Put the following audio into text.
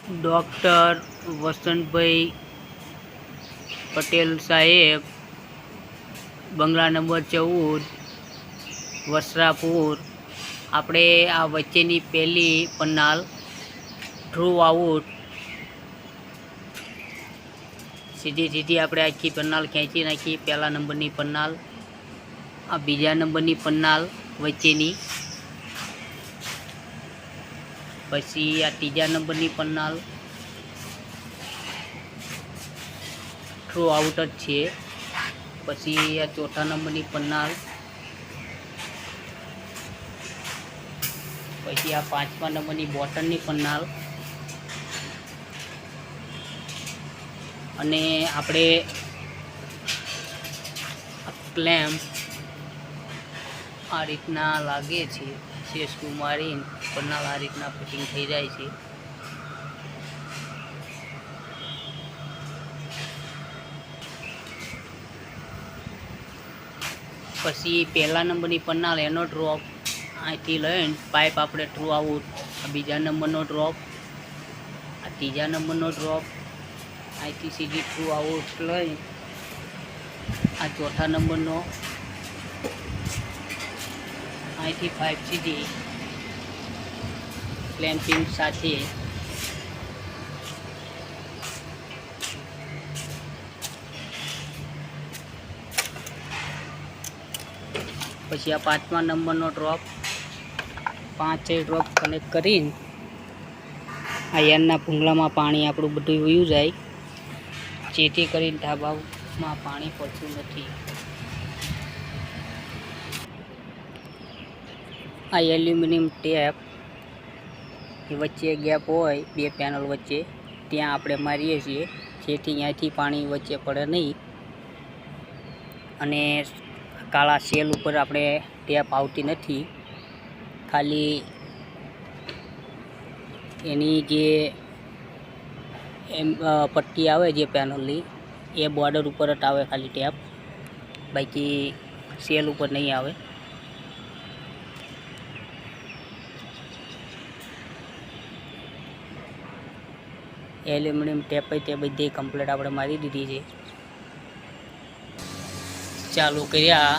Doctor Vasantbhai Patel સાહેબ, બંગલા number 14, Vastrapur. આપણે આ વચ્ચેની પહેલી પન્નાલ થ્રુ આઉટ સીધી આપણે આખી પન્નાલ ખેંચી નાખી. પહેલા નંબરની પન્નાલ, આ બીજા નંબરની પન્નાલ વચ્ચેની, પછી આ ત્રીજા નંબરની પન્નાલ થ્રુ આઉટ જ છે. પછી આ ચોથા નંબરની પન્નાલ, પછી આ પાંચમા નંબરની બોટમની પન્નાલ, અને આપણે ક્લેમ્પ આ રીતના લાગે છે. શેષકુ મારીને પન્નાલ આ રીતના ફિટિંગ થઈ જાય છે. પછી પહેલા નંબરની પન્નાલ એનો ડ્રોપ અહીંથી લઈને પાઇપ આપણે થ્રુ આઉટ. આ બીજા નંબરનો ડ્રોપ, આ ત્રીજા નંબરનો ડ્રોપ, અહીંથી સીધી થ્રુ આઉટ લઈ આ ચોથા નંબરનો, અહીંથી પાઇપ સીધી ક્લેમ્પિંગ સાથે પછી આ પાંચમા નંબરનો ડ્રોપ, પાંચેય ડ્રોપ કનેક્ટ કરીને આ યારના ભૂંગળામાં પાણી આપણું બધું વયું જાય, જેથી કરીને ઢાબામાં પાણી પડતું નથી. આ એલ્યુમિનિયમ ટેપ એ વચ્ચે ગેપ હોય બે પેનલ વચ્ચે, ત્યાં આપણે મારીએ છીએ, જેથી અહીંયાથી પાણી વચ્ચે પડે નહીં. અને કાળા સેલ ઉપર આપણે ટેપ આવતી નથી, ખાલી એની જે પટ્ટી આવે જે પેનલની એ બોર્ડર ઉપર જ આવે ખાલી ટેપ, બાકી સેલ ઉપર નહીં આવે. એલ્યુમિનિયમ ટેપ તે બધી કમ્પ્લીટ આપણે મારી દીધી છે. ચાલુ કર્યા.